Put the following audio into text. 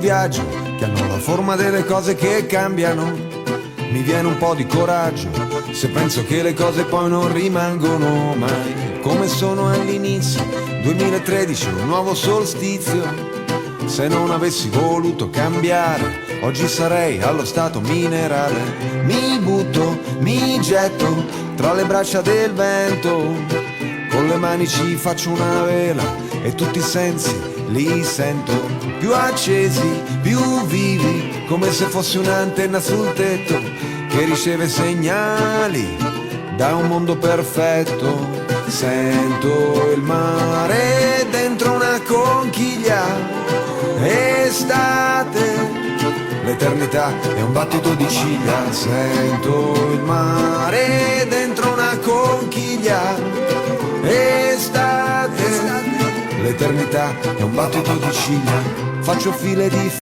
viaggio, che hanno la forma delle cose che cambiano. Mi viene un po' di coraggio se penso che le cose poi non rimangono mai come sono all'inizio. 2013, un nuovo solstizio. Se non avessi voluto cambiare, oggi sarei allo stato minerale. Mi butto, mi getto tra le braccia del vento, con le mani ci faccio una vela e tutti i sensi li sento più accesi, più vivi, come se fossi un'antenna sul tetto che riceve segnali da un mondo perfetto. Sento il mare dentro una conchiglia. Estate, l'eternità è un battito di ciglia. Sento il mare dentro una conchiglia. Estate, l'eternità è un battito di ciglia. Faccio file di